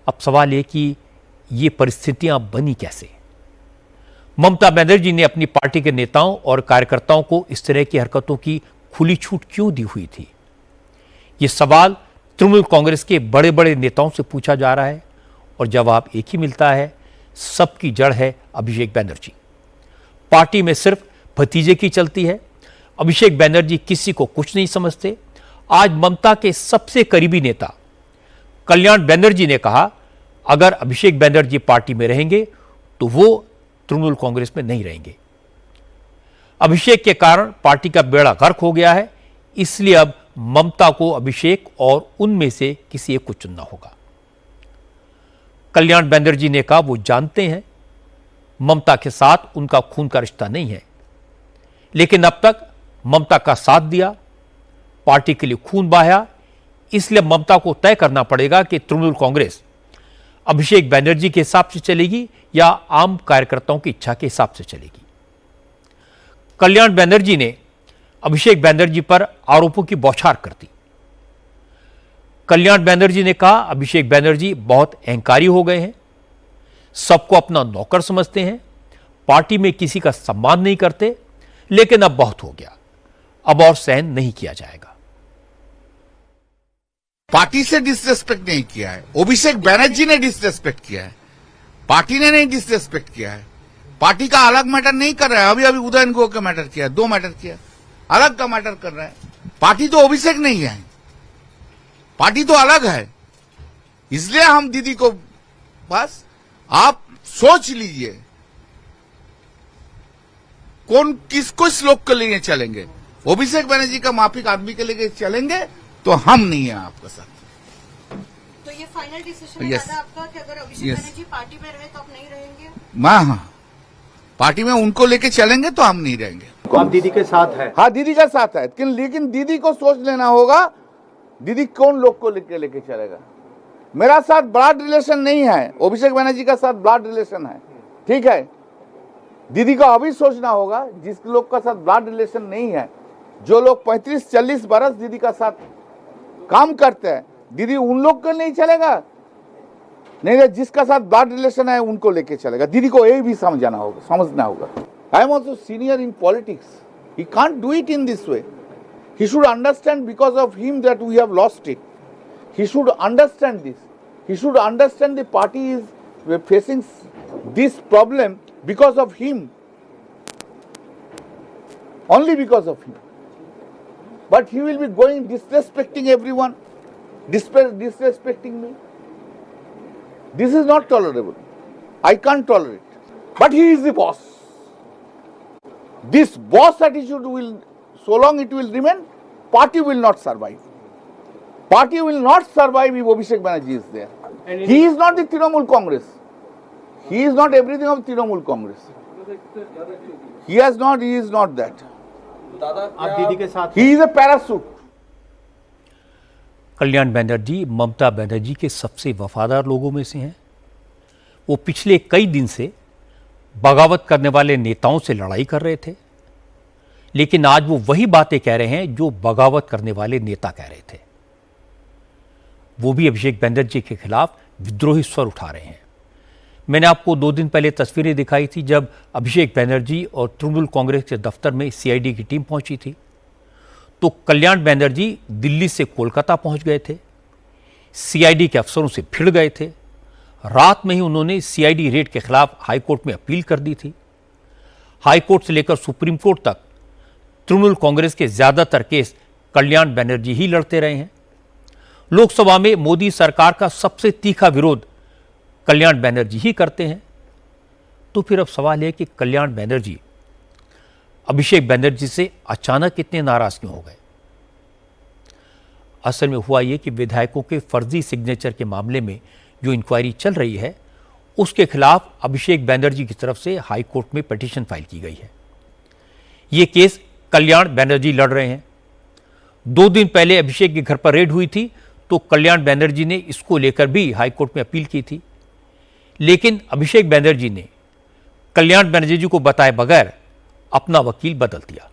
अब सवाल है कि ये परिस्थितियां बनी कैसे। ममता बनर्जी ने अपनी पार्टी के नेताओं और कार्यकर्ताओं को इस तरह की हरकतों की खुली छूट क्यों दी हुई थी? ये सवाल तृणमूल कांग्रेस के बड़े बड़े नेताओं से पूछा जा रहा है और जवाब एक ही मिलता है, सबकी जड़ है अभिषेक बनर्जी। पार्टी में सिर्फ भतीजे की चलती है। अभिषेक बनर्जी किसी को कुछ नहीं समझते। आज ममता के सबसे करीबी नेता कल्याण बनर्जी ने कहा, अगर अभिषेक बनर्जी पार्टी में रहेंगे तो वो तृणमूल कांग्रेस में नहीं रहेंगे। अभिषेक के कारण पार्टी का बेड़ा गर्क हो गया है, इसलिए अब ममता को अभिषेक और उनमें से किसी एक को चुनना होगा। कल्याण बनर्जी ने कहा वो जानते हैं ममता के साथ उनका खून का रिश्ता नहीं है, लेकिन अब तक ममता का साथ दिया, पार्टी के लिए खून बहाया, इसलिए ममता को तय करना पड़ेगा कि तृणमूल कांग्रेस अभिषेक बनर्जी के हिसाब से चलेगी या आम कार्यकर्ताओं की इच्छा के हिसाब से चलेगी। कल्याण बनर्जी ने अभिषेक बनर्जी पर आरोपों की बौछार कर दी। कल्याण बनर्जी ने कहा, अभिषेक बनर्जी बहुत अहंकारी हो गए हैं, सबको अपना नौकर समझते हैं, पार्टी में किसी का सम्मान नहीं करते, लेकिन अब बहुत हो गया, अब और सहन नहीं किया जाएगा। पार्टी से डिसरेस्पेक्ट नहीं किया है, अभिषेक बनर्जी ने डिसरेस्पेक्ट किया है, पार्टी ने नहीं डिसरेस्पेक्ट किया है। पार्टी का अलग मैटर नहीं कर रहा है, अभी अभी उदयन गुह का मैटर किया, 2 मैटर किया, अलग का मैटर कर रहा है। पार्टी तो अभिषेक नहीं है, पार्टी तो अलग है। इसलिए हम दीदी को, बस आप सोच लीजिए कौन किसको श्लोक के लिए चलेंगे। अभिषेक बनर्जी का माफिक आदमी के लिए चलेंगे तो हम नहीं है आपके साथ। तो ये फाइनल डिसीजन है दादा आपका कि अगर अभिषेक बनर्जी पार्टी में रहे तो आप नहीं रहेंगे? हाँ, पार्टी में उनको लेके चलेंगे तो हम नहीं रहेंगे। आप दीदी के साथ है? हाँ, दीदी का साथ है, लेकिन दीदी को सोच लेना होगा दीदी कौन लोग को लेके चलेगा। मेरा साथ ब्लड रिलेशन नहीं है, अभिषेक बनर्जी का साथ ब्लड रिलेशन है, ठीक है। दीदी को अभी सोचना होगा जिस लोग का साथ ब्लड रिलेशन नहीं है, जो लोग 35-40 बरस दीदी का साथ काम करते हैं, दीदी उन लोग को नहीं चलेगा, नहीं जिसका साथ ब्लड रिलेशन है उनको लेके चलेगा। दीदी को ये भी समझना होगा। I am also senior in politics, he can't do it in this way. He should understand because of him that we have lost it. He should understand this. He should understand the party is facing this problem because of him. Only because of him. But he will be going disrespecting everyone, disrespecting me. This is not tolerable. I can't tolerate. But he is the boss. This boss attitude will, so long it will remain, party will not survive. Party will not survive if Abhishek Banerjee is there. He is not the Trinamool Congress. He is not everything of Trinamool Congress. He is not that. आप दीदी के साथ? He is a parachute. Kalyan Banerjee Mamata Banerjee के सबसे वफादार लोगों में से हैं। वो पिछले कई दिन से बगावत करने वाले नेताओं से लड़ाई कर रहे थे, लेकिन आज वो वही बातें कह रहे हैं जो बगावत करने वाले नेता कह रहे थे। वो भी अभिषेक बनर्जी के खिलाफ विद्रोही स्वर उठा रहे हैं। मैंने आपको 2 दिन पहले तस्वीरें दिखाई थी जब अभिषेक बनर्जी और तृणमूल कांग्रेस के दफ्तर में सीआईडी की टीम पहुंची थी, तो कल्याण बनर्जी दिल्ली से कोलकाता पहुंच गए थे, सीआईडी के अफसरों से भिड़ गए थे। रात में ही उन्होंने सीआईडी रेड के खिलाफ हाईकोर्ट में अपील कर दी थी। हाईकोर्ट से लेकर सुप्रीम कोर्ट तक तृणमूल कांग्रेस के ज्यादातर केस कल्याण बनर्जी ही लड़ते रहे हैं। लोकसभा में मोदी सरकार का सबसे तीखा विरोध कल्याण बनर्जी ही करते हैं। तो फिर अब सवाल है कि कल्याण बनर्जी अभिषेक बनर्जी से अचानक इतने नाराज क्यों हो गए? असल में हुआ यह कि विधायकों के फर्जी सिग्नेचर के मामले में जो इंक्वायरी चल रही है, उसके खिलाफ अभिषेक बनर्जी की तरफ से हाईकोर्ट में पिटीशन फाइल की गई है। यह केस कल्याण बनर्जी लड़ रहे हैं। 2 दिन पहले अभिषेक के घर पर रेड हुई थी, तो कल्याण बनर्जी ने इसको लेकर भी हाईकोर्ट में अपील की थी, लेकिन अभिषेक बनर्जी ने कल्याण बनर्जी को बताए बगैर अपना वकील बदल दिया।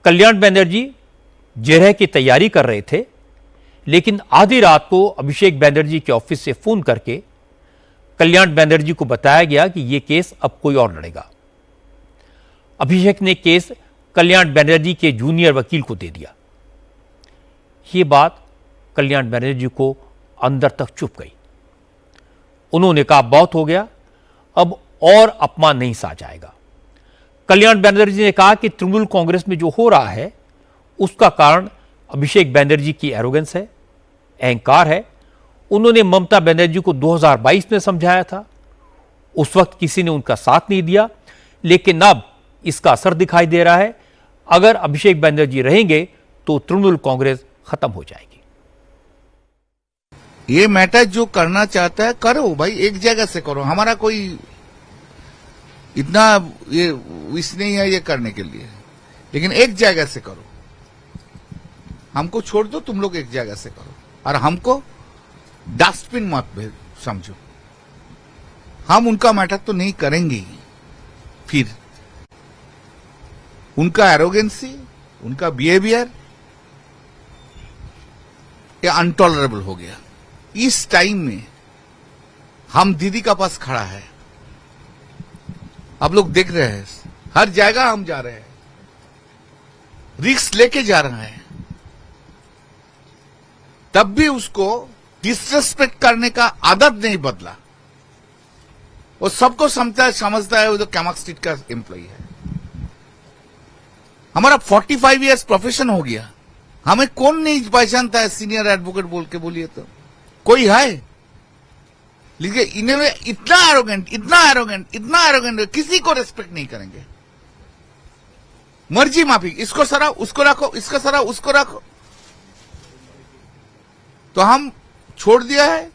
कल्याण बनर्जी जिरह की तैयारी कर रहे थे, लेकिन आधी रात को अभिषेक बैनर्जी के ऑफिस से फोन करके कल्याण बैनर्जी को बताया गया कि यह केस अब कोई और लड़ेगा। अभिषेक ने केस कल्याण बैनर्जी के जूनियर वकील को दे दिया। यह बात कल्याण बैनर्जी को अंदर तक चुभ गई। उन्होंने कहा बहुत हो गया, अब और अपमान नहीं सहा जाएगा। कल्याण बैनर्जी ने कहा कि तृणमूल कांग्रेस में जो हो रहा है उसका कारण अभिषेक बैनर्जी की एरोगेंस है, अहंकार है। उन्होंने ममता बनर्जी को 2022 में समझाया था, उस वक्त किसी ने उनका साथ नहीं दिया, लेकिन अब इसका असर दिखाई दे रहा है। अगर अभिषेक बैनर्जी रहेंगे तो तृणमूल कांग्रेस खत्म हो जाएगी। ये मैटर जो करना चाहता है करो भाई, एक जगह से करो। हमारा कोई इतना ये विश नहीं है ये करने के लिए, लेकिन एक जगह से करो। हमको छोड़ दो, तुम लोग एक जगह से करो, और हमको डस्टबिन मत समझो। हम उनका मैटर तो नहीं करेंगे ही। फिर उनका एरोगेंसी, उनका बिहेवियर ये अनटॉलरेबल हो गया। इस टाइम में हम दीदी का पास खड़ा है, आप लोग देख रहे हैं, हर जगह हम जा रहे हैं, रिस्क लेके जा रहे हैं, तब भी उसको डिसरेस्पेक्ट करने का आदत नहीं बदला। वो सबको समझता है वो तो कैमक स्ट्रीट का एम्प्लॉय है। हमारा 45 इयर्स प्रोफेशन हो गया, हमें कौन नहीं पहचानता है सीनियर एडवोकेट बोल के? बोलिए तो कोई है? लेकिन इन्होंने इतना एरोगेंट, किसी को रेस्पेक्ट नहीं करेंगे। मर्जी माफिक, इसको सरा उसको रखो, इसको सरा उसको रखो। तो हम छोड़ दिया है।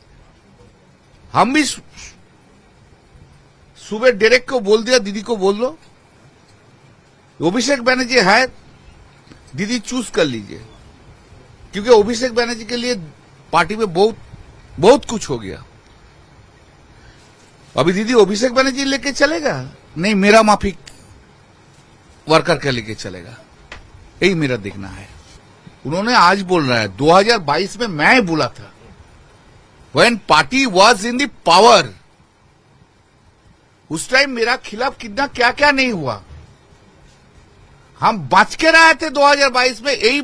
हम भी सुबह डायरेक्ट को बोल दिया, दीदी को बोल लो, अभिषेक बैनर्जी है, दीदी चूज कर लीजिए, क्योंकि अभिषेक बैनर्जी के लिए पार्टी में बहुत कुछ हो गया। अभी दीदी अभिषेक बैनर्जी लेके चलेगा नहीं, मेरा माफिक वर्कर का लेके चलेगा, यही मेरा देखना है। उन्होंने आज बोल रहा है 2022 में मैं बोला था, when party was in the power, उस टाइम मेरा खिलाफ कितना क्या क्या नहीं हुआ। हम बच के रहे थे 2022 में, यही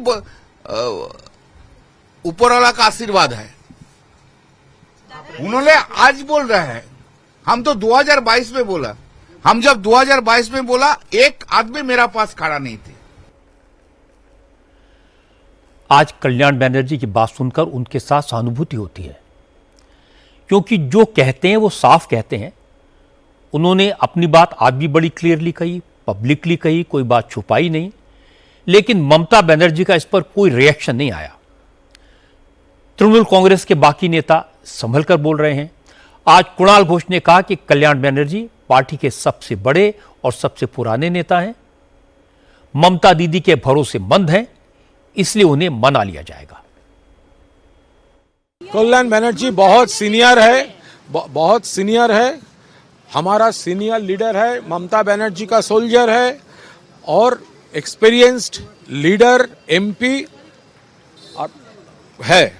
ऊपर वाला का आशीर्वाद है। उन्होंने आज बोल रहे हैं, हम तो 2022 में बोला, हम जब 2022 में बोला एक आदमी मेरा पास खड़ा नहीं थे। आज कल्याण बैनर्जी की बात सुनकर उनके साथ सहानुभूति होती है, क्योंकि जो कहते हैं वो साफ कहते हैं। उन्होंने अपनी बात आज भी बड़ी क्लियरली कही, पब्लिकली कही, कोई बात छुपाई नहीं। लेकिन ममता बनर्जी का इस पर कोई रिएक्शन नहीं आया। तृणमूल कांग्रेस के बाकी नेता संभल कर बोल रहे हैं। आज कुणाल घोष ने कहा कि कल्याण बनर्जी पार्टी के सबसे बड़े और सबसे पुराने नेता हैं, ममता दीदी के भरोसेमंद हैं, इसलिए उन्हें मना लिया जाएगा। कल्याण बनर्जी बहुत सीनियर है, हमारा सीनियर लीडर है, ममता बनर्जी का सोल्जर है और एक्सपीरियंस्ड लीडर एमपी है।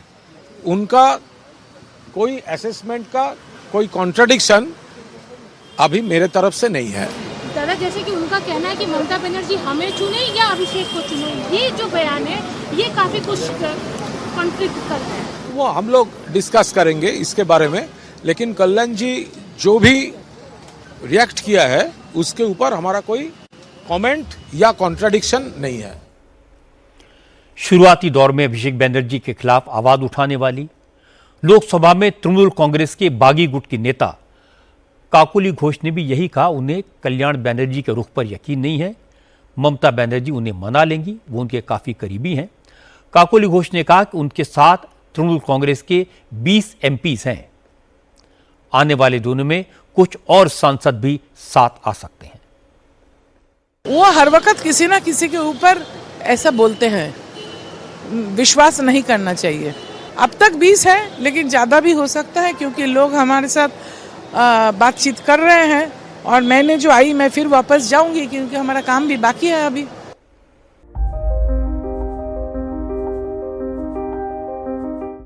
उनका कोई असेसमेंट का कोई कॉन्ट्रडिक्शन अभी मेरे तरफ से नहीं है। दादा, जैसे कि उनका कहना है कि ममता बनर्जी हमें चुने या अभिषेक को चुने, ये जो बयान है ये काफी कुछ कॉन्फ्लिक्ट करता है। वो हम लोग डिस्कस करेंगे इसके बारे में, लेकिन कल्याण जी जो भी रिएक्ट किया है उसके ऊपर हमारा कोई कमेंट या कॉन्ट्रडिक्शन नहीं है। शुरुआती दौर में अभिषेक बैनर्जी के खिलाफ आवाज उठाने वाली लोकसभा में तृणमूल कांग्रेस के बागी गुट की नेता काकोली घोष ने भी यही कहा। उन्हें कल्याण बैनर्जी के रुख पर यकीन नहीं है, ममता बनर्जी उन्हें मना लेंगी, वो उनके काफी करीबी हैं। काकोली घोष ने कहा कि उनके साथ तृणमूल कांग्रेस के 20 एमपीज हैं, आने वाले दिनों में कुछ और सांसद भी साथ आ सकते हैं। वो हर वक्त किसी ना किसी के ऊपर ऐसा बोलते हैं, विश्वास नहीं करना चाहिए। अब तक 20 है, लेकिन ज्यादा भी हो सकता है, क्योंकि लोग हमारे साथ बातचीत कर रहे हैं। और मैंने जो आई मैं फिर वापस जाऊंगी, क्योंकि हमारा काम भी बाकी है अभी।